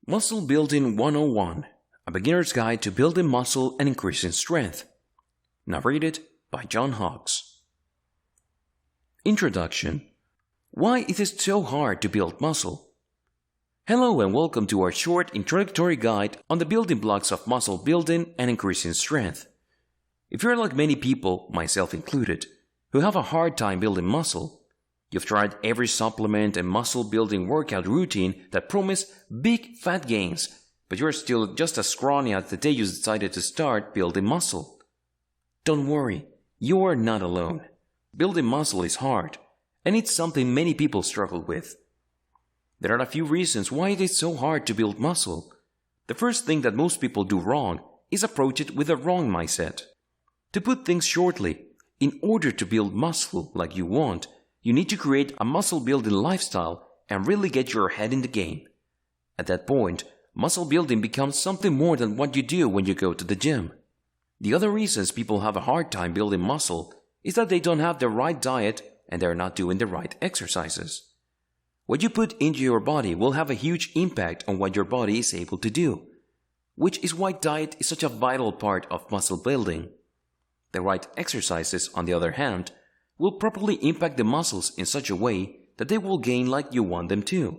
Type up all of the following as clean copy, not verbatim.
Muscle Building 101, a beginner's guide to building muscle and increasing strength. Narrated by John Hawkes. Introduction. Why is it so hard to build muscle? Hello and welcome to our short introductory guide on the building blocks of muscle building and increasing strength. If you're like many people, myself included, who have a hard time building muscle, you've tried every supplement and muscle building workout routine that promise big fat gains, but you're still just as scrawny as the day you decided to start building muscle. Don't worry, you're not alone. Building muscle is hard, and it's something many people struggle with. There are a few reasons why it is so hard to build muscle. The first thing that most people do wrong is approach it with a wrong mindset. To put things shortly, in order to build muscle like you want, you need to create a muscle building lifestyle and really get your head in the game. At that point, muscle building becomes something more than what you do when you go to the gym. The other reasons people have a hard time building muscle is that they don't have the right diet and they're not doing the right exercises. What you put into your body will have a huge impact on what your body is able to do, which is why diet is such a vital part of muscle building. The right exercises, on the other hand, will properly impact the muscles in such a way that they will gain like you want them to.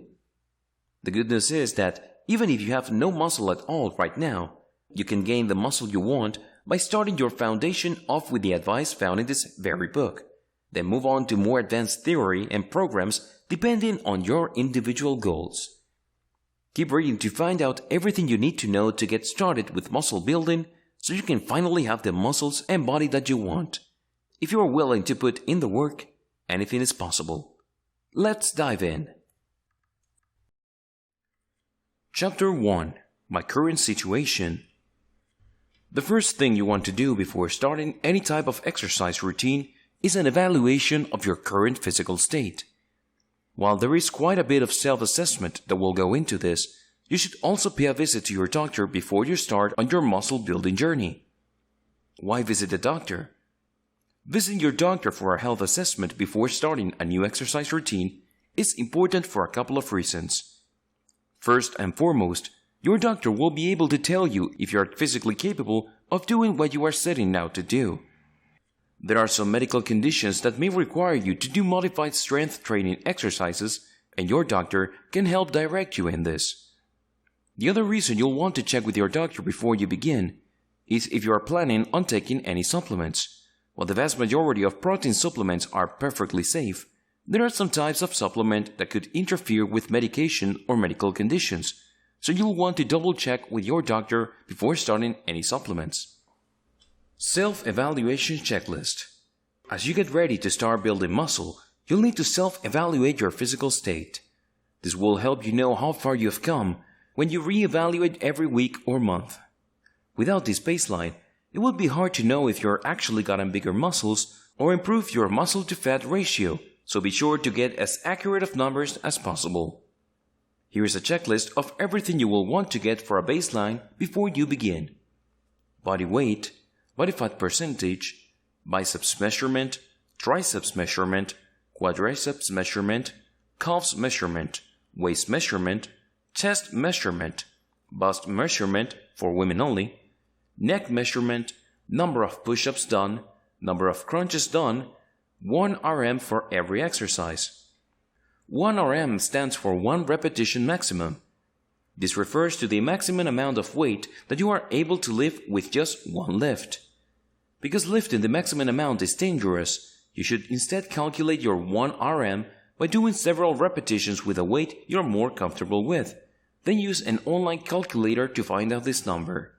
The good news is that even if you have no muscle at all right now, you can gain the muscle you want by starting your foundation off with the advice found in this very book. Then move on to more advanced theory and programs depending on your individual goals. Keep reading to find out everything you need to know to get started with muscle building so you can finally have the muscles and body that you want. If you are willing to put in the work, anything is possible. Let's dive in. Chapter 1. My current situation. The first thing you want to do before starting any type of exercise routine is an evaluation of your current physical state. While there is quite a bit of self-assessment that will go into this, you should also pay a visit to your doctor before you start on your muscle building journey. Why visit the doctor? Visiting your doctor for a health assessment before starting a new exercise routine is important for a couple of reasons. First and foremost, your doctor will be able to tell you if you are physically capable of doing what you are setting out to do. There are some medical conditions that may require you to do modified strength training exercises, and your doctor can help direct you in this. The other reason you'll want to check with your doctor before you begin is if you are planning on taking any supplements. While the vast majority of protein supplements are perfectly safe, there are some types of supplement that could interfere with medication or medical conditions, so you'll want to double check with your doctor before starting any supplements. Self-evaluation checklist. As you get ready to start building muscle, you'll need to self-evaluate your physical state. This will help you know how far you have come when you re-evaluate every week or month. Without this baseline, it would be hard to know if you're actually gotten bigger muscles or improved your muscle-to-fat ratio, so be sure to get as accurate of numbers as possible. Here is a checklist of everything you will want to get for a baseline before you begin. Body weight, body fat percentage, biceps measurement, triceps measurement, quadriceps measurement, calves measurement, waist measurement, chest measurement, bust measurement for women only, neck measurement, number of push-ups done, number of crunches done, 1 RM for every exercise. 1 RM stands for 1 repetition maximum. This refers to the maximum amount of weight that you are able to lift with just one lift. Because lifting the maximum amount is dangerous, you should instead calculate your 1 RM by doing several repetitions with a weight you're more comfortable with. Then use an online calculator to find out this number.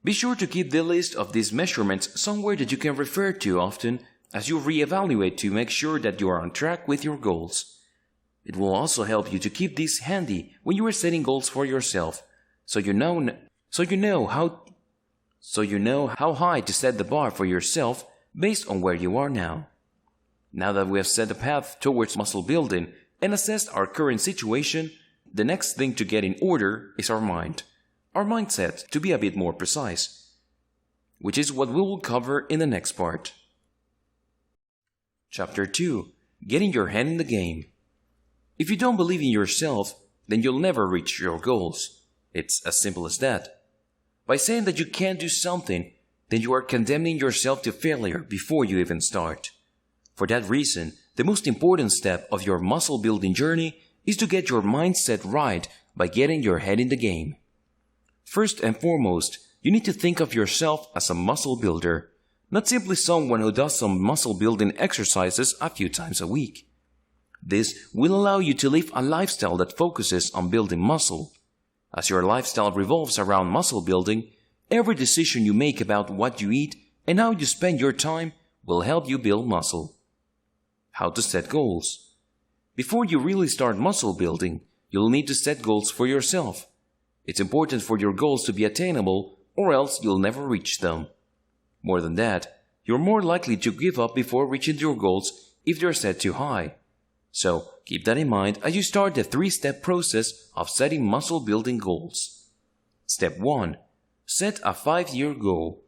Be sure to keep the list of these measurements somewhere that you can refer to often as you reevaluate to make sure that you are on track with your goals. It will also help you to keep these handy when you are setting goals for yourself, so you know how high to set the bar for yourself based on where you are now. Now that we have set a path towards muscle building and assessed our current situation, the next thing to get in order is our mind. Our mindset, to be a bit more precise, which is what we will cover in the next part. Chapter 2. Getting your head in the game. If you don't believe in yourself, then you'll never reach your goals. It's as simple as that. By saying that you can't do something, then you are condemning yourself to failure before you even start. For that reason, the most important step of your muscle building journey is to get your mindset right by getting your head in the game. First and foremost, you need to think of yourself as a muscle builder, not simply someone who does some muscle building exercises a few times a week. This will allow you to live a lifestyle that focuses on building muscle. As your lifestyle revolves around muscle building, every decision you make about what you eat and how you spend your time will help you build muscle. How to set goals. Before you really start muscle building, you'll need to set goals for yourself. It's important for your goals to be attainable, or else you'll never reach them. More than that, you're more likely to give up before reaching your goals if they're set too high. So, keep that in mind as you start the 3-step process of setting muscle building goals. Step 1. Set a 5-year goal.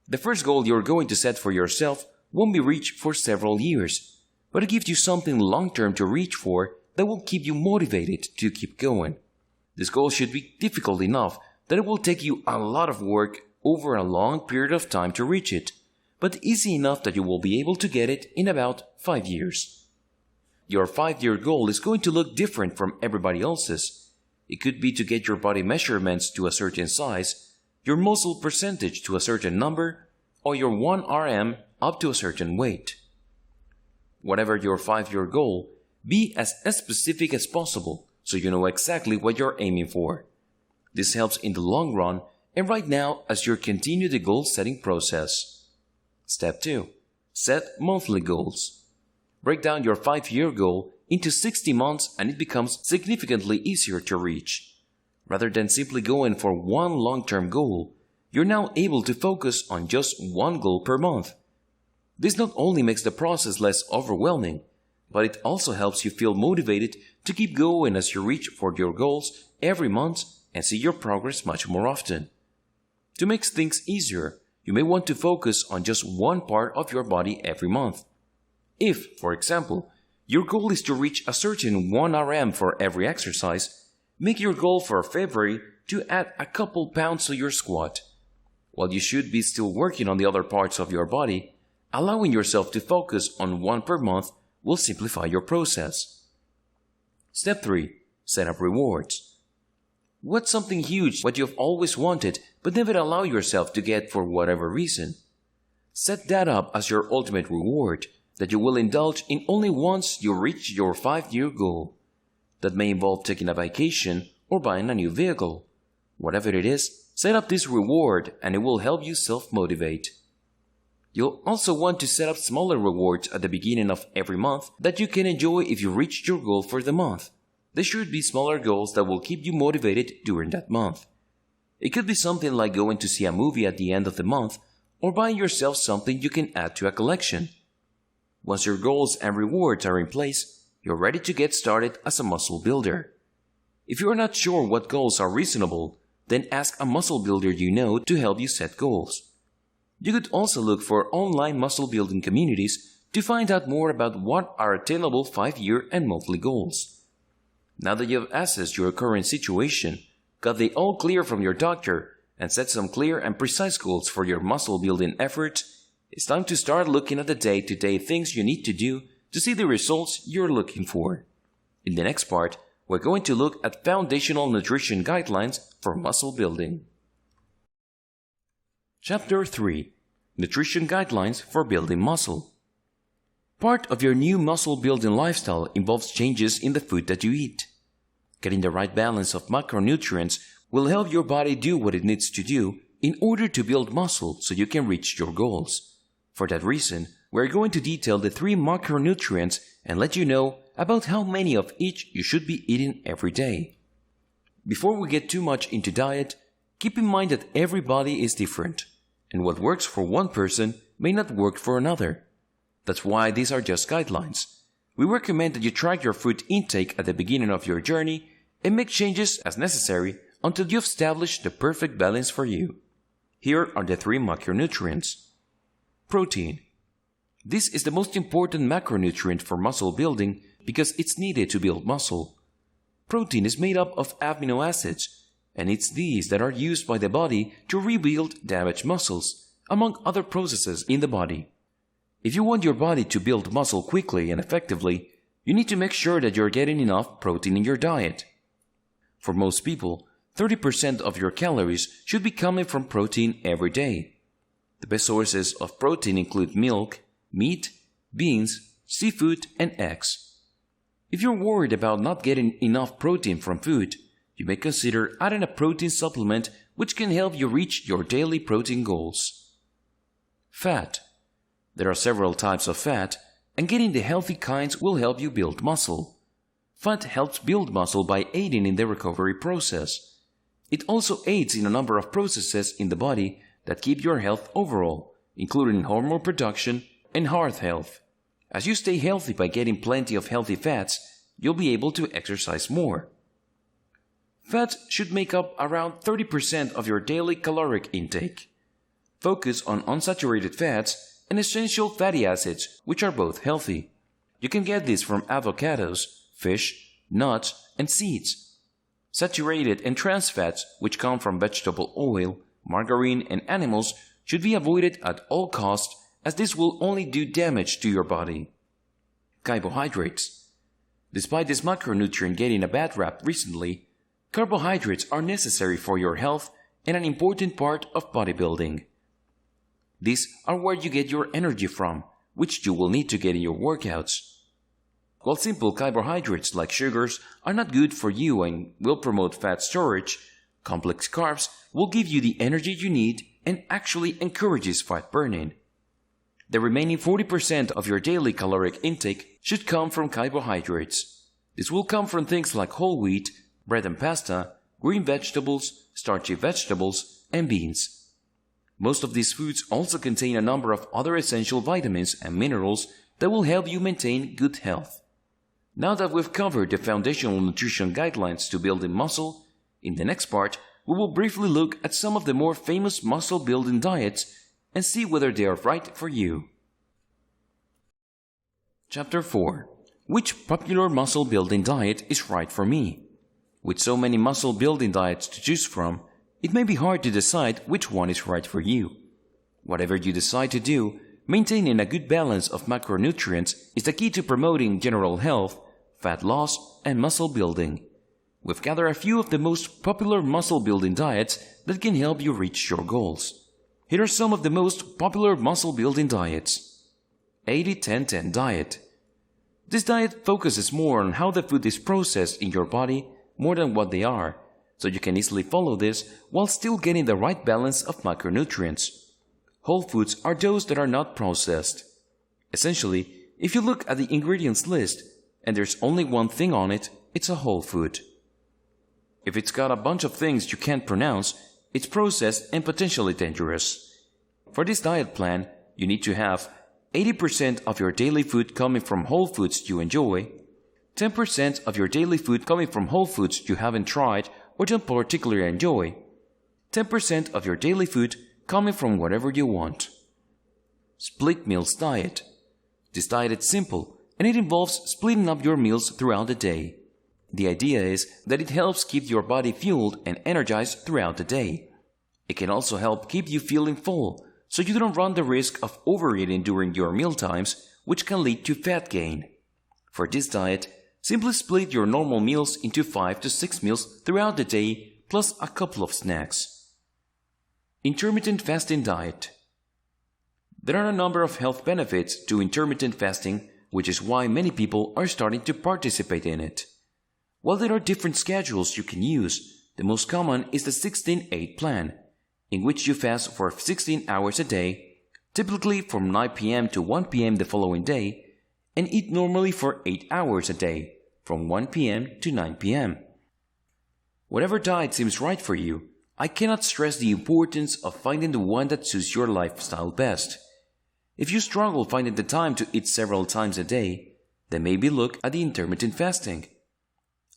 The first goal you're going to set for yourself won't be reached for several years, but it gives you something long-term to reach for that will keep you motivated to keep going. This goal should be difficult enough that it will take you a lot of work over a long period of time to reach it, but easy enough that you will be able to get it in about 5 years. Your 5-year goal is going to look different from everybody else's. It could be to get your body measurements to a certain size, your muscle percentage to a certain number, or your 1 RM up to a certain weight. Whatever your 5-year goal, be as specific as possible so you know exactly what you're aiming for. This helps in the long run and right now as you continue the goal-setting process. Step 2. Set monthly goals. Break down your 5-year goal into 60 months and it becomes significantly easier to reach. Rather than simply going for one long-term goal, you're now able to focus on just one goal per month. This not only makes the process less overwhelming, but it also helps you feel motivated to keep going as you reach for your goals every month and see your progress much more often. To make things easier, you may want to focus on just one part of your body every month. If, for example, your goal is to reach a certain 1 RM for every exercise, make your goal for February to add a couple pounds to your squat. While you should be still working on the other parts of your body, allowing yourself to focus on one per month will simplify your process. Step 3. Set up rewards. What's something huge what you've always wanted but never allow yourself to get for whatever reason? Set that up as your ultimate reward that you will indulge in only once you reach your 5-year goal. That may involve taking a vacation or buying a new vehicle. Whatever it is, set up this reward and it will help you self-motivate. You'll also want to set up smaller rewards at the beginning of every month that you can enjoy if you reached your goal for the month. There should be smaller goals that will keep you motivated during that month. It could be something like going to see a movie at the end of the month or buying yourself something you can add to a collection. Once your goals and rewards are in place, you're ready to get started as a muscle builder. If you are not sure what goals are reasonable, then ask a muscle builder you know to help you set goals. You could also look for online muscle building communities to find out more about what are attainable 5-year and monthly goals. Now that you have assessed your current situation, got the all clear from your doctor, and set some clear and precise goals for your muscle building efforts, it's time to start looking at the day-to-day things you need to do to see the results you're looking for. In the next part, we're going to look at foundational nutrition guidelines for muscle building. Chapter 3. Nutrition Guidelines for Building Muscle. Part of your new muscle building lifestyle involves changes in the food that you eat. Getting the right balance of macronutrients will help your body do what it needs to do in order to build muscle so you can reach your goals. For that reason, we're going to detail the 3 macronutrients and let you know about how many of each you should be eating every day. Before we get too much into diet, keep in mind that every body is different, and what works for one person may not work for another. That's why these are just guidelines. We recommend that you track your food intake at the beginning of your journey and make changes as necessary until you've established the perfect balance for you. Here are the 3 macronutrients. Protein. This is the most important macronutrient for muscle building because it's needed to build muscle. Protein is made up of amino acids, and it's these that are used by the body to rebuild damaged muscles, among other processes in the body. If you want your body to build muscle quickly and effectively, you need to make sure that you're getting enough protein in your diet. For most people, 30% of your calories should be coming from protein every day. The best sources of protein include milk, meat, beans, seafood, and eggs. If you're worried about not getting enough protein from food, you may consider adding a protein supplement which can help you reach your daily protein goals. Fat. There are several types of fat, and getting the healthy kinds will help you build muscle. Fat helps build muscle by aiding in the recovery process. It also aids in a number of processes in the body that keep your health overall, including hormone production and heart health. As you stay healthy by getting plenty of healthy fats, you'll be able to exercise more. Fats should make up around 30% of your daily caloric intake. Focus on unsaturated fats and essential fatty acids, which are both healthy. You can get these from avocados, fish, nuts, and seeds. Saturated and trans fats, which come from vegetable oil, margarine, and animals, should be avoided at all costs, as this will only do damage to your body. Carbohydrates. Despite this macronutrient getting a bad rap recently, carbohydrates are necessary for your health and an important part of bodybuilding. These are where you get your energy from, which you will need to get in your workouts. While simple carbohydrates like sugars are not good for you and will promote fat storage, complex carbs will give you the energy you need and actually encourages fat burning. The remaining 40% of your daily caloric intake should come from carbohydrates. This will come from things like whole wheat, bread and pasta, green vegetables, starchy vegetables, and beans. Most of these foods also contain a number of other essential vitamins and minerals that will help you maintain good health. Now that we've covered the foundational nutrition guidelines to building muscle, in the next part, we will briefly look at some of the more famous muscle-building diets and see whether they are right for you. Chapter 4. Which popular muscle-building diet is right for me? With so many muscle-building diets to choose from, it may be hard to decide which one is right for you. Whatever you decide to do, maintaining a good balance of macronutrients is the key to promoting general health, fat loss, and muscle building. We've gathered a few of the most popular muscle-building diets that can help you reach your goals. Here are some of the most popular muscle-building diets. 80-10-10 diet. This diet focuses more on how the food is processed in your body more than what they are, so you can easily follow this while still getting the right balance of macronutrients. Whole foods are those that are not processed. Essentially, if you look at the ingredients list and there's only one thing on it, it's a whole food. If it's got a bunch of things you can't pronounce, it's processed and potentially dangerous. For this diet plan, you need to have 80% of your daily food coming from whole foods you enjoy, 10% of your daily food coming from whole foods you haven't tried or don't particularly enjoy, 10% of your daily food coming from whatever you want. Split meals diet. This diet is simple and it involves splitting up your meals throughout the day. The idea is that it helps keep your body fueled and energized throughout the day. It can also help keep you feeling full, so you don't run the risk of overeating during your meal times, which can lead to fat gain. For this diet, simply split your normal meals into 5 to 6 meals throughout the day, plus a couple of snacks. Intermittent fasting diet. There are a number of health benefits to intermittent fasting, which is why many people are starting to participate in it. While there are different schedules you can use, the most common is the 16-8 plan, in which you fast for 16 hours a day, typically from 9 p.m. to 1 p.m. the following day, and eat normally for 8 hours a day, from 1 p.m. to 9 p.m. Whatever diet seems right for you, I cannot stress the importance of finding the one that suits your lifestyle best. If you struggle finding the time to eat several times a day, then maybe look at the intermittent fasting.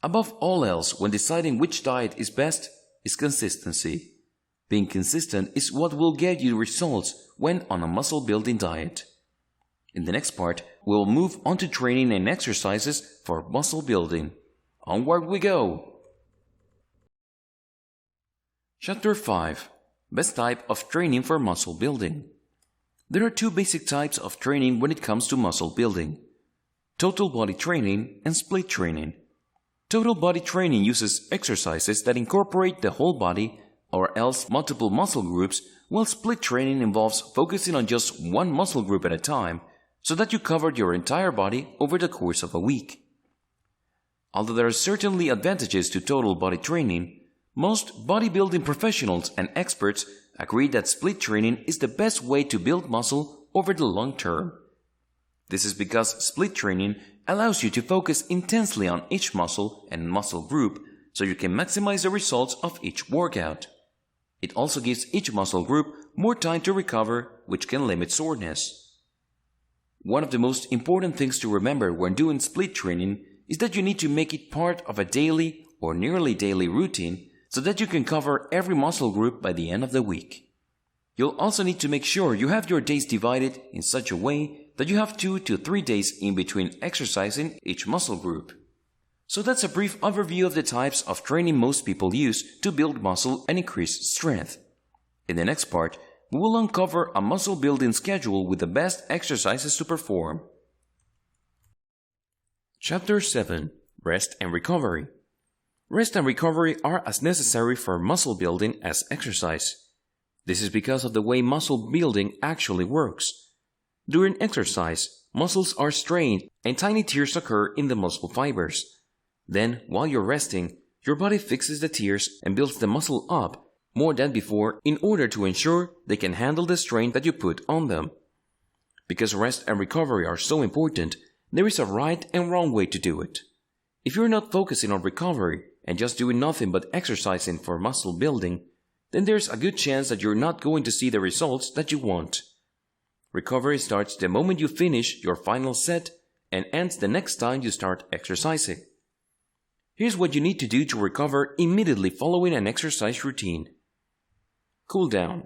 Above all else, when deciding which diet is best, is consistency. Being consistent is what will get you results when on a muscle-building diet. In the next part, we'll move on to training and exercises for muscle building. Onward we go! Chapter 5. Best type of training for muscle building. There are two basic types of training when it comes to muscle building: total body training and split training. Total body training uses exercises that incorporate the whole body or else multiple muscle groups, while split training involves focusing on just one muscle group at a time so that you covered your entire body over the course of a week. Although there are certainly advantages to total body training, most bodybuilding professionals and experts agree that split training is the best way to build muscle over the long term. This is because split training allows you to focus intensely on each muscle and muscle group so you can maximize the results of each workout. It also gives each muscle group more time to recover, which can limit soreness. One of the most important things to remember when doing split training is that you need to make it part of a daily or nearly daily routine so that you can cover every muscle group by the end of the week. You'll also need to make sure you have your days divided in such a way that you have 2 to 3 days in between exercising each muscle group. So that's a brief overview of the types of training most people use to build muscle and increase strength. In the next part, we will uncover a muscle building schedule with the best exercises to perform. Chapter 7. Rest and Recovery. Rest and recovery are as necessary for muscle building as exercise. This is because of the way muscle building actually works. During exercise, muscles are strained and tiny tears occur in the muscle fibers. Then, while you're resting, your body fixes the tears and builds the muscle up more than before in order to ensure they can handle the strain that you put on them. Because rest and recovery are so important, there is a right and wrong way to do it. If you're not focusing on recovery and just doing nothing but exercising for muscle building, then there's a good chance that you're not going to see the results that you want. Recovery starts the moment you finish your final set and ends the next time you start exercising. Here's what you need to do to recover immediately following an exercise routine. Cool down.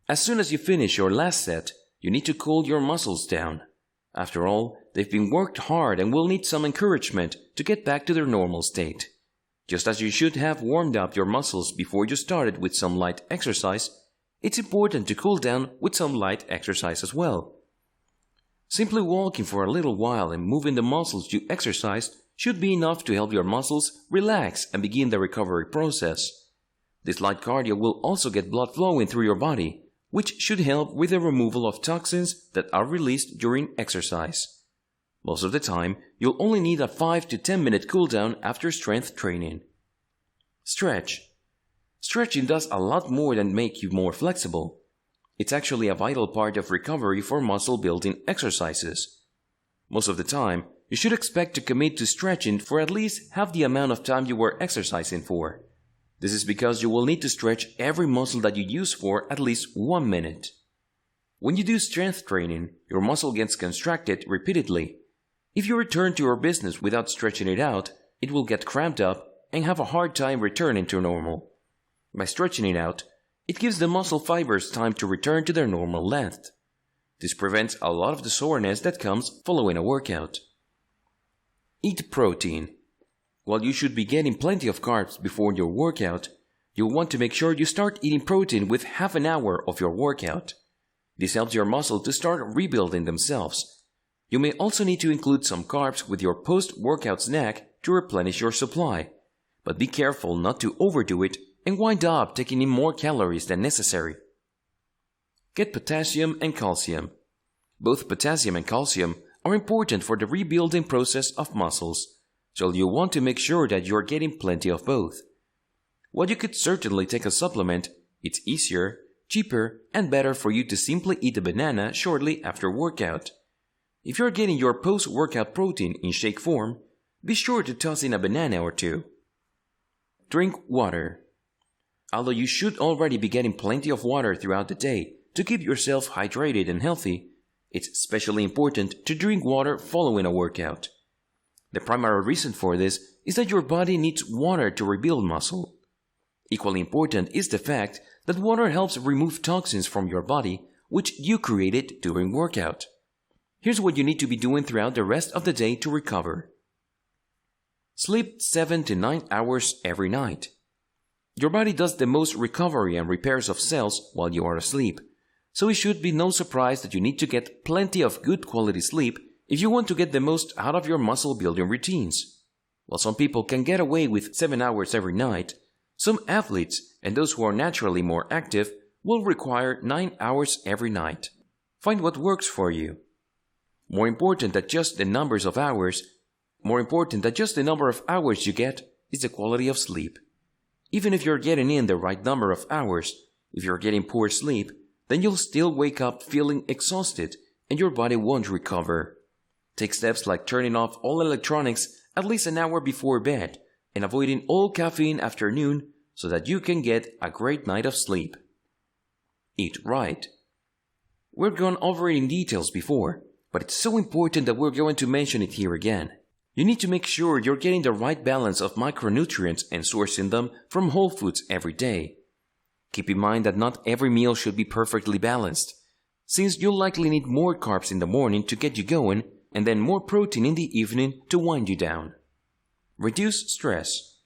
As soon as you finish your last set, you need to cool your muscles down. After all, they've been worked hard and will need some encouragement to get back to their normal state. Just as you should have warmed up your muscles before you started with some light exercise, it's important to cool down with some light exercise as well. Simply walking for a little while and moving the muscles you exercised should be enough to help your muscles relax and begin the recovery process. This light cardio will also get blood flowing through your body, which should help with the removal of toxins that are released during exercise. Most of the time, you'll only need a 5 to 10 minute cool down after strength training. Stretch. Stretching does a lot more than make you more flexible. It's actually a vital part of recovery for muscle building exercises. Most of the time, you should expect to commit to stretching for at least half the amount of time you were exercising for. This is because you will need to stretch every muscle that you use for at least 1 minute. When you do strength training, your muscle gets contracted repeatedly. If you return to your business without stretching it out, it will get cramped up and have a hard time returning to normal. By stretching it out, it gives the muscle fibers time to return to their normal length. This prevents a lot of the soreness that comes following a workout. Eat protein. While you should be getting plenty of carbs before your workout, you'll want to make sure you start eating protein with half an hour of your workout. This helps your muscle to start rebuilding themselves. You may also need to include some carbs with your post-workout snack to replenish your supply, but be careful not to overdo it and wind up taking in more calories than necessary. Get potassium and calcium. Both potassium and calcium are important for the rebuilding process of muscles, so you'll want to make sure that you're getting plenty of both. While you could certainly take a supplement, it's easier, cheaper, and better for you to simply eat a banana shortly after workout. If you're getting your post-workout protein in shake form, be sure to toss in a banana or two. Drink water. Although you should already be getting plenty of water throughout the day to keep yourself hydrated and healthy, it's especially important to drink water following a workout. The primary reason for this is that your body needs water to rebuild muscle. Equally important is the fact that water helps remove toxins from your body, which you created during workout. Here's what you need to be doing throughout the rest of the day to recover. Sleep 7 to 9 hours every night. Your body does the most recovery and repairs of cells while you are asleep, so it should be no surprise that you need to get plenty of good quality sleep if you want to get the most out of your muscle building routines. While some people can get away with 7 hours every night, some athletes and those who are naturally more active will require 9 hours every night. Find what works for you. More important than just the number of hours you get is the quality of sleep. Even if you're getting in the right number of hours, if you're getting poor sleep, then you'll still wake up feeling exhausted and your body won't recover. Take steps like turning off all electronics at least an hour before bed and avoiding all caffeine after noon so that you can get a great night of sleep. Eat right. We've gone over it in details before, but it's so important that we're going to mention it here again. You need to make sure you're getting the right balance of micronutrients and sourcing them from whole foods every day. Keep in mind that not every meal should be perfectly balanced, since you'll likely need more carbs in the morning to get you going and then more protein in the evening to wind you down. Reduce stress.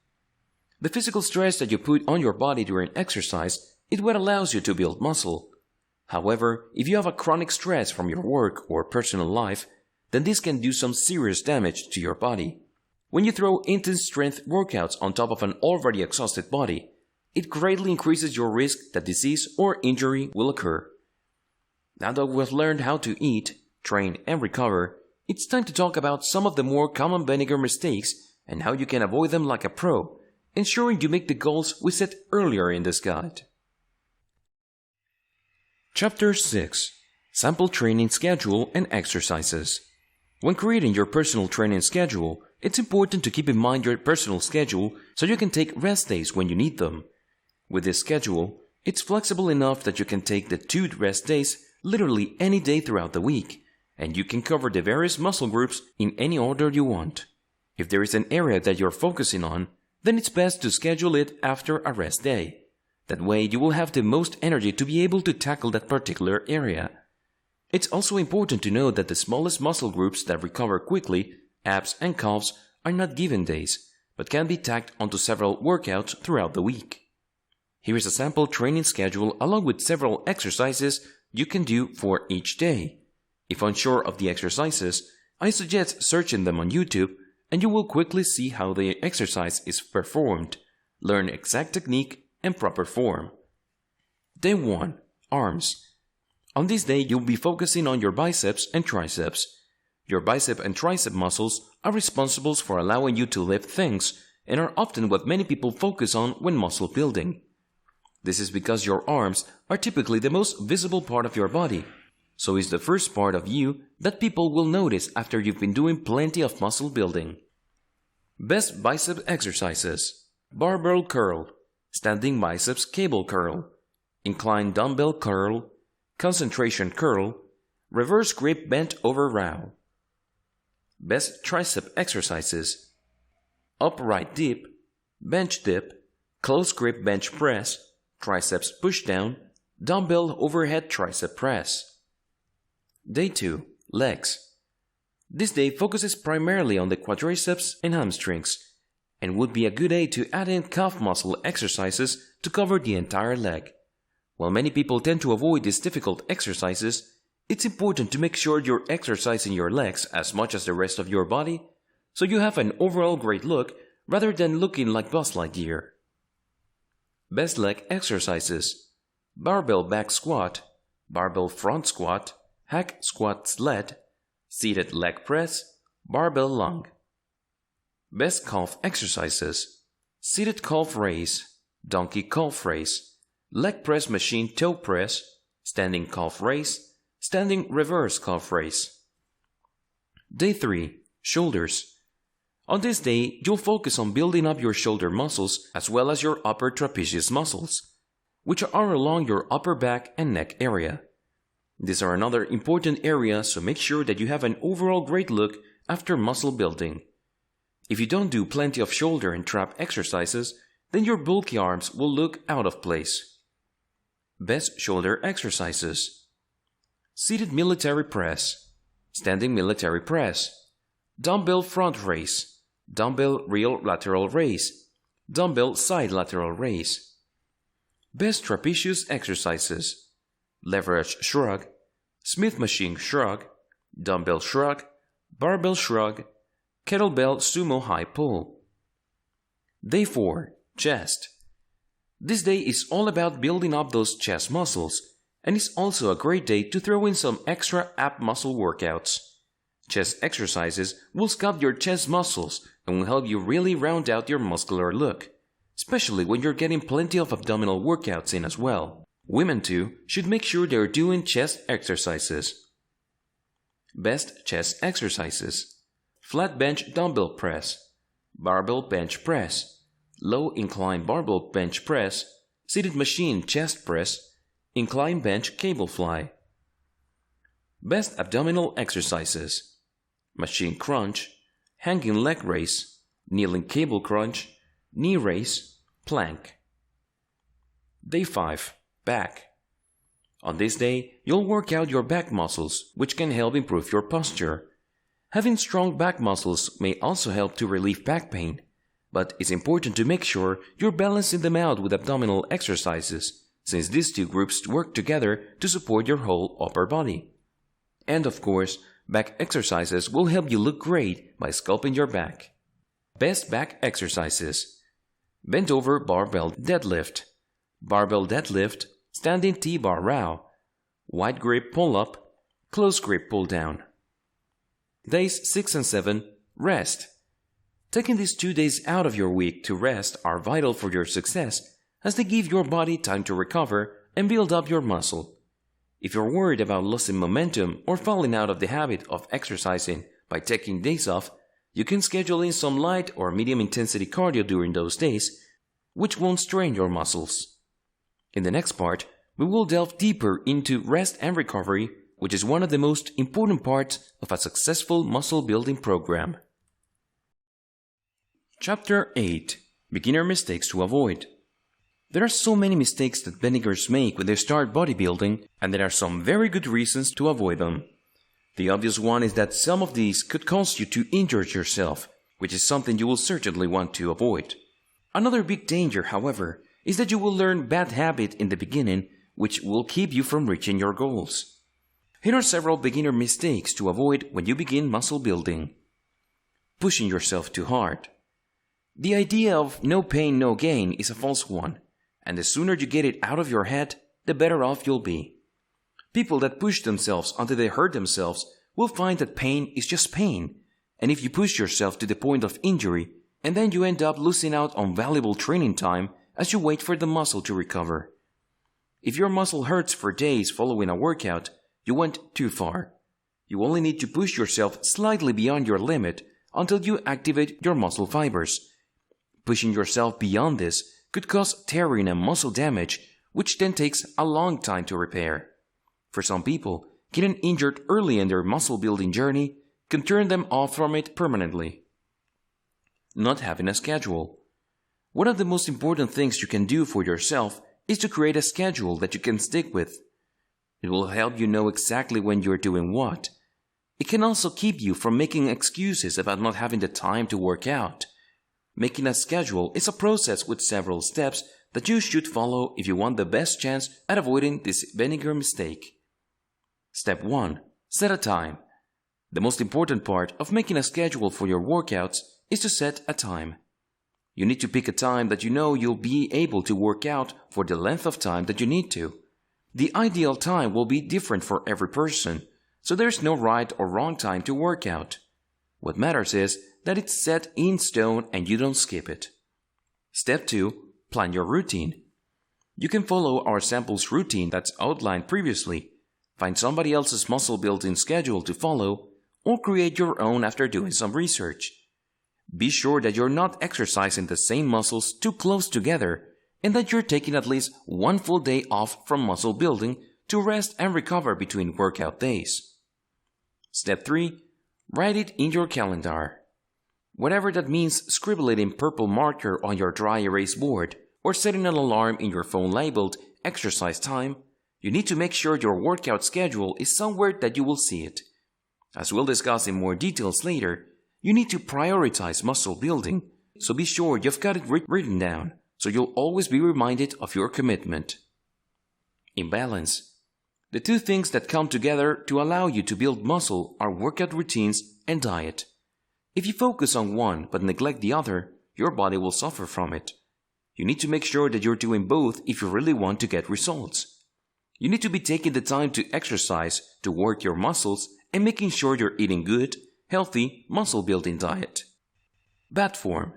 The physical stress that you put on your body during exercise is what allows you to build muscle. However, if you have a chronic stress from your work or personal life, then this can do some serious damage to your body. When you throw intense strength workouts on top of an already exhausted body, it greatly increases your risk that disease or injury will occur. Now that we've learned how to eat, train, and recover, it's time to talk about some of the more common beginner mistakes and how you can avoid them like a pro, ensuring you make the goals we set earlier in this guide. Chapter 6. Sample Training Schedule and Exercises. When creating your personal training schedule, it's important to keep in mind your personal schedule so you can take rest days when you need them. With this schedule, it's flexible enough that you can take the 2 rest days literally any day throughout the week, and you can cover the various muscle groups in any order you want. If there is an area that you're focusing on, then it's best to schedule it after a rest day. That way you will have the most energy to be able to tackle that particular area. It's also important to know that the smallest muscle groups that recover quickly, abs and calves, are not given days, but can be tacked onto several workouts throughout the week. Here is a sample training schedule along with several exercises you can do for each day. If unsure of the exercises, I suggest searching them on YouTube and you will quickly see how the exercise is performed, learn exact technique and proper form. Day 1. Arms. On this day, you'll be focusing on your biceps and triceps. Your bicep and tricep muscles are responsible for allowing you to lift things and are often what many people focus on when muscle building. This is because your arms are typically the most visible part of your body, so it's the first part of you that people will notice after you've been doing plenty of muscle building. Best bicep exercises: barbell curl, standing biceps cable curl, inclined dumbbell curl, concentration curl, reverse grip bent over row. Best tricep exercises: upright dip, bench dip, close grip bench press, triceps push down, dumbbell overhead tricep press. Day 2. Legs. This day focuses primarily on the quadriceps and hamstrings, and would be a good day to add in calf muscle exercises to cover the entire leg. While many people tend to avoid these difficult exercises, it's important to make sure you're exercising your legs as much as the rest of your body, so you have an overall great look rather than looking like Buzz Lightyear. Best leg exercises: barbell back squat, barbell front squat, hack squat sled, seated leg press, barbell lung. Best calf exercises: seated calf raise, donkey calf raise, leg press machine toe press, standing calf raise, standing reverse calf raise. Day 3. Shoulders. On this day, you'll focus on building up your shoulder muscles as well as your upper trapezius muscles, which are along your upper back and neck area. These are another important area, so make sure that you have an overall great look after muscle building. If you don't do plenty of shoulder and trap exercises, then your bulky arms will look out of place. Best shoulder exercises: seated military press, standing military press, dumbbell front raise, dumbbell real lateral raise, Dumbbell side lateral raise. Best trapezius exercises: leverage shrug, Smith machine shrug, dumbbell shrug, barbell shrug, kettlebell sumo high pull. Day 4. Chest. This day is all about building up those chest muscles, and it's also a great day to throw in some extra ab muscle workouts. Chest exercises will sculpt your chest muscles and will help you really round out your muscular look, especially when you're getting plenty of abdominal workouts in as well. Women too should make sure they're doing chest exercises. Best chest exercises: flat bench dumbbell press, barbell bench press, low incline barbell bench press, seated machine chest press, incline bench cable fly. Best abdominal exercises: machine crunch, hanging leg raise, kneeling cable crunch, knee raise, plank. Day 5. Back. On this day, you'll work out your back muscles, which can help improve your posture. Having strong back muscles may also help to relieve back pain, but it's important to make sure you're balancing them out with abdominal exercises, since these two groups work together to support your whole upper body. And of course, back exercises will help you look great by sculpting your back. Best back exercises: bent over barbell deadlift, barbell deadlift, standing T-bar row, wide grip pull-up, close grip pull-down. Days 6 and 7. Rest. Taking these 2 days out of your week to rest are vital for your success, as they give your body time to recover and build up your muscle. If you're worried about losing momentum or falling out of the habit of exercising by taking days off, you can schedule in some light or medium intensity cardio during those days, which won't strain your muscles. In the next part, we will delve deeper into rest and recovery, which is one of the most important parts of a successful muscle building program. Chapter 8. Beginner mistakes to avoid. There are so many mistakes that beginners make when they start bodybuilding, and there are some very good reasons to avoid them. The obvious one is that some of these could cause you to injure yourself, which is something you will certainly want to avoid. Another big danger, however, is that you will learn bad habit in the beginning, which will keep you from reaching your goals. Here are several beginner mistakes to avoid when you begin muscle building. Pushing yourself too hard. The idea of no pain, no gain is a false one, and the sooner you get it out of your head, the better off you'll be. People that push themselves until they hurt themselves will find that pain is just pain, and if you push yourself to the point of injury, and then you end up losing out on valuable training time as you wait for the muscle to recover. If your muscle hurts for days following a workout, you went too far. You only need to push yourself slightly beyond your limit until you activate your muscle fibers. Pushing yourself beyond this could cause tearing and muscle damage, which then takes a long time to repair. For some people, getting injured early in their muscle building journey can turn them off from it permanently. Not having a schedule. One of the most important things you can do for yourself is to create a schedule that you can stick with. It will help you know exactly when you're doing what. It can also keep you from making excuses about not having the time to work out. Making a schedule is a process with several steps that you should follow if you want the best chance at avoiding this beginner mistake. Step 1. Set a time. The most important part of making a schedule for your workouts is to set a time. You need to pick a time that you know you'll be able to work out for the length of time that you need to. The ideal time will be different for every person, so there's no right or wrong time to work out. What matters is that it's set in stone and you don't skip it. Step 2. Plan your routine. You can follow our samples routine that's outlined previously, find somebody else's muscle building schedule to follow, or create your own after doing some research. Be sure that you're not exercising the same muscles too close together and that you're taking at least one full day off from muscle building to rest and recover between workout days. Step 3. Write it in your calendar. Whatever that means, scribble it in purple marker on your dry erase board or setting an alarm in your phone labeled exercise time. You need to make sure your workout schedule is somewhere that you will see it. As we'll discuss in more details later, you need to prioritize muscle building, so be sure you've got it written down, so you'll always be reminded of your commitment. Imbalance. The two things that come together to allow you to build muscle are workout routines and diet. If you focus on one but neglect the other, your body will suffer from it. You need to make sure that you're doing both if you really want to get results. You need to be taking the time to exercise, to work your muscles, and making sure you're eating good, healthy, muscle-building diet. Bad form.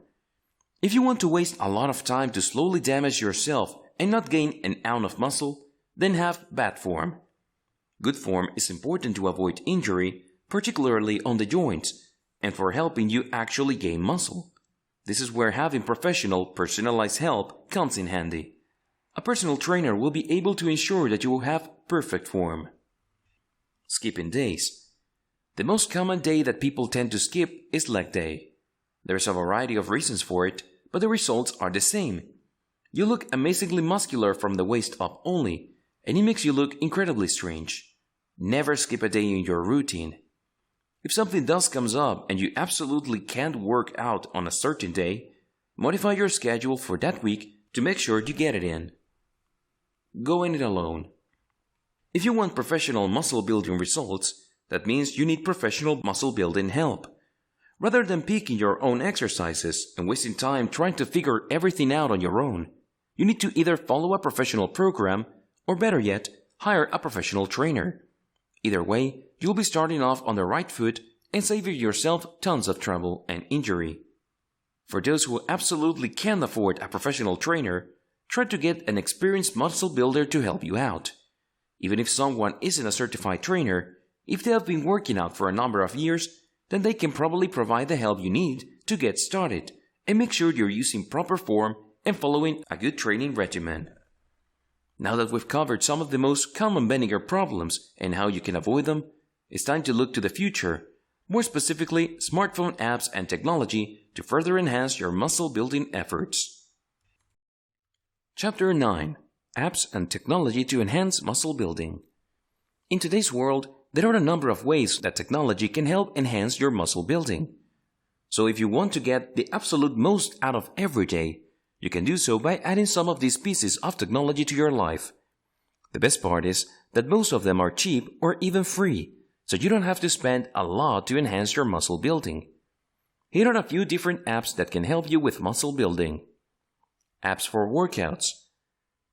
If you want to waste a lot of time to slowly damage yourself and not gain an ounce of muscle, then have bad form. Good form is important to avoid injury, particularly on the joints, and for helping you actually gain muscle. This is where having professional, personalized help comes in handy. A personal trainer will be able to ensure that you will have perfect form. Skipping days. The most common day that people tend to skip is leg day. There's a variety of reasons for it, but the results are the same. You look amazingly muscular from the waist up only, and it makes you look incredibly strange. Never skip a day in your routine. If something does comes up and you absolutely can't work out on a certain day, modify your schedule for that week to make sure you get it in. Going it alone. If you want professional muscle building results, that means you need professional muscle building help. Rather than picking your own exercises and wasting time trying to figure everything out on your own, you need to either follow a professional program or, better yet, hire a professional trainer. Either way, you'll be starting off on the right foot and saving yourself tons of trouble and injury. For those who absolutely can't afford a professional trainer, try to get an experienced muscle builder to help you out. Even if someone isn't a certified trainer, if they have been working out for a number of years, then they can probably provide the help you need to get started and make sure you're using proper form and following a good training regimen. Now that we've covered some of the most common bending problems and how you can avoid them, it's time to look to the future, more specifically smartphone apps and technology to further enhance your muscle building efforts. Chapter 9. Apps and Technology to Enhance Muscle Building. In today's world, there are a number of ways that technology can help enhance your muscle building. So if you want to get the absolute most out of every day, you can do so by adding some of these pieces of technology to your life. The best part is that most of them are cheap or even free, so you don't have to spend a lot to enhance your muscle building. Here are a few different apps that can help you with muscle building. Apps for workouts.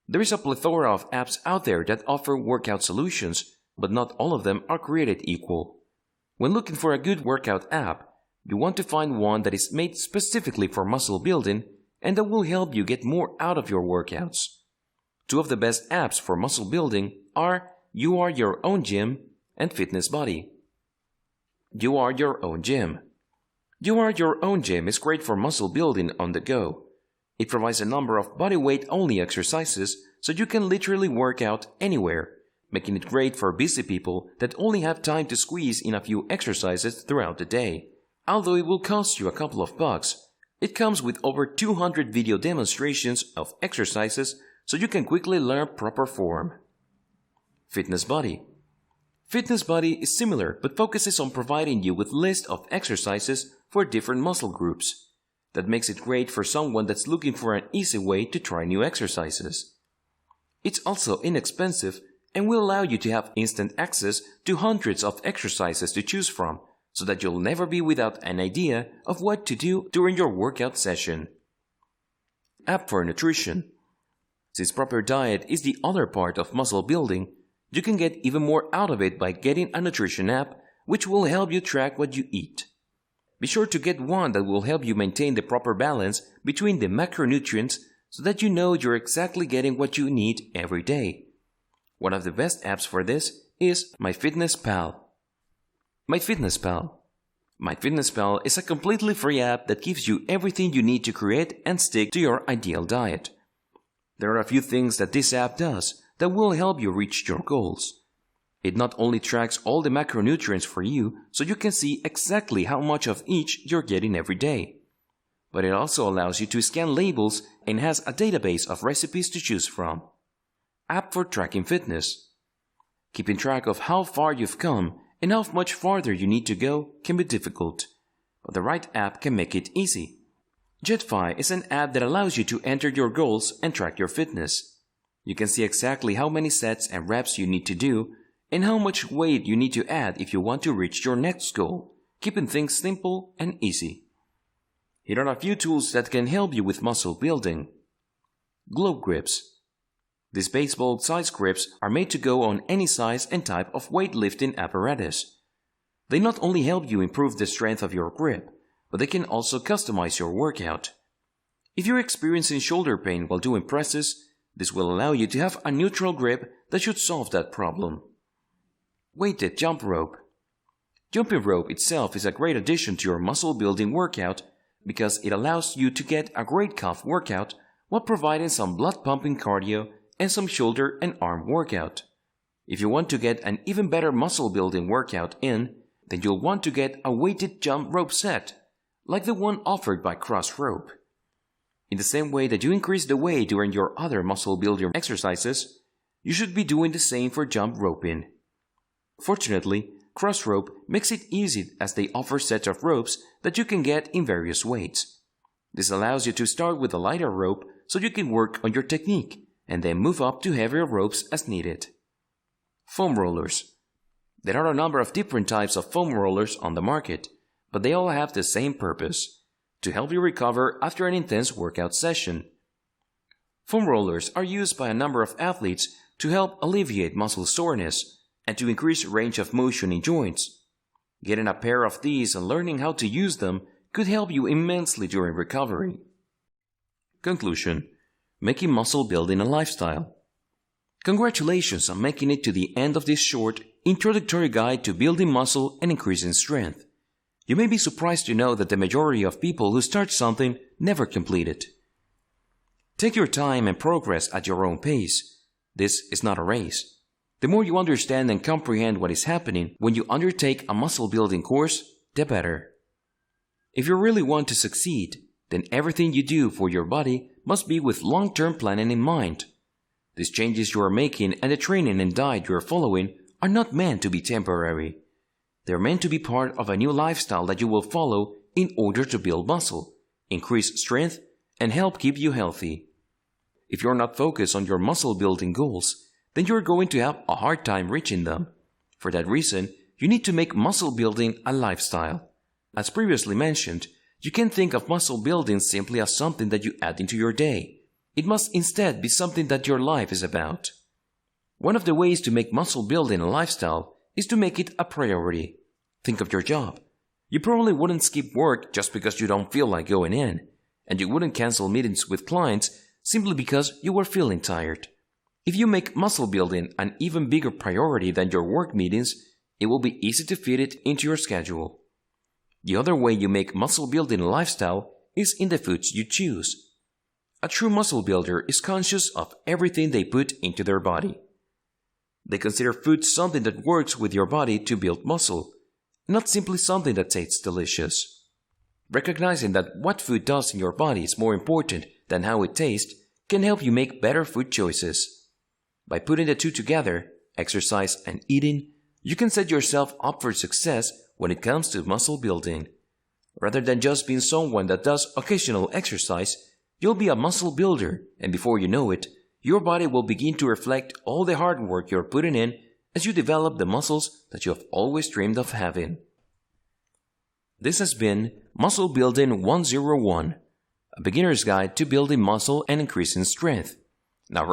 There is a plethora of apps out there that offer workout solutions, but not all of them are created equal. When looking for a good workout app, you want to find one that is made specifically for muscle building and that will help you get more out of your workouts. Two of the best apps for muscle building are You Are Your Own Gym and Fitness Buddy. You Are Your Own Gym. You Are Your Own Gym is great for muscle building on the go. It provides a number of bodyweight-only exercises so you can literally work out anywhere, making it great for busy people that only have time to squeeze in a few exercises throughout the day. Although it will cost you a couple of bucks, it comes with over 200 video demonstrations of exercises so you can quickly learn proper form. Fitness Buddy. Fitness Buddy is similar but focuses on providing you with lists of exercises for different muscle groups. That makes it great for someone that's looking for an easy way to try new exercises. It's also inexpensive and will allow you to have instant access to hundreds of exercises to choose from, so that you'll never be without an idea of what to do during your workout session. App for Nutrition. Since proper diet is the other part of muscle building, you can get even more out of it by getting a nutrition app which will help you track what you eat. Be sure to get one that will help you maintain the proper balance between the macronutrients so that you know you're exactly getting what you need every day. One of the best apps for this is MyFitnessPal. MyFitnessPal. MyFitnessPal is a completely free app that gives you everything you need to create and stick to your ideal diet. There are a few things that this app does that will help you reach your goals. It not only tracks all the macronutrients for you so you can see exactly how much of each you're getting every day, but it also allows you to scan labels and has a database of recipes to choose from. App for Tracking Fitness. Keeping track of how far you've come and how much farther you need to go can be difficult, but the right app can make it easy. Jbsir is an app that allows you to enter your goals and track your fitness. You can see exactly how many sets and reps you need to do and how much weight you need to add if you want to reach your next goal, keeping things simple and easy. Here are a few tools that can help you with muscle building. Globe grips. These baseball-sized grips are made to go on any size and type of weightlifting apparatus. They not only help you improve the strength of your grip, but they can also customize your workout. If you're experiencing shoulder pain while doing presses, this will allow you to have a neutral grip that should solve that problem. Weighted jump rope. Jumping rope itself is a great addition to your muscle building workout because it allows you to get a great calf workout while providing some blood pumping cardio and some shoulder and arm workout. If you want to get an even better muscle building workout in, then you'll want to get a weighted jump rope set, like the one offered by Cross Rope. In the same way that you increase the weight during your other muscle building exercises, you should be doing the same for jump roping. Fortunately, Cross Rope makes it easy as they offer sets of ropes that you can get in various weights. This allows you to start with a lighter rope so you can work on your technique and then move up to heavier ropes as needed. Foam rollers. There are a number of different types of foam rollers on the market, but they all have the same purpose: to help you recover after an intense workout session. Foam rollers are used by a number of athletes to help alleviate muscle soreness and to increase range of motion in joints. Getting a pair of these and learning how to use them could help you immensely during recovery. Conclusion: making muscle building a lifestyle. Congratulations on making it to the end of this short introductory guide to building muscle and increasing strength. You may be surprised to know that the majority of people who start something never complete it. Take your time and progress at your own pace. This is not a race. The more you understand and comprehend what is happening when you undertake a muscle building course, the better. If you really want to succeed, then everything you do for your body must be with long-term planning in mind. These changes you are making and the training and diet you are following are not meant to be temporary. They are meant to be part of a new lifestyle that you will follow in order to build muscle, increase strength, and help keep you healthy. If you're not focused on your muscle building goals, then you're going to have a hard time reaching them. For that reason, you need to make muscle building a lifestyle. As previously mentioned, you can't think of muscle building simply as something that you add into your day. It must instead be something that your life is about. One of the ways to make muscle building a lifestyle is to make it a priority. Think of your job. You probably wouldn't skip work just because you don't feel like going in, and you wouldn't cancel meetings with clients simply because you were feeling tired. If you make muscle building an even bigger priority than your work meetings, it will be easy to fit it into your schedule. The other way you make muscle building a lifestyle is in the foods you choose. A true muscle builder is conscious of everything they put into their body. They consider food something that works with your body to build muscle, not simply something that tastes delicious. Recognizing that what food does in your body is more important than how it tastes can help you make better food choices. By putting the two together, exercise and eating, you can set yourself up for success when it comes to muscle building. Rather than just being someone that does occasional exercise, you'll be a muscle builder, and before you know it, your body will begin to reflect all the hard work you're putting in as you develop the muscles that you have always dreamed of having. This has been Muscle Building 101, a beginner's guide to building muscle and increasing strength. Now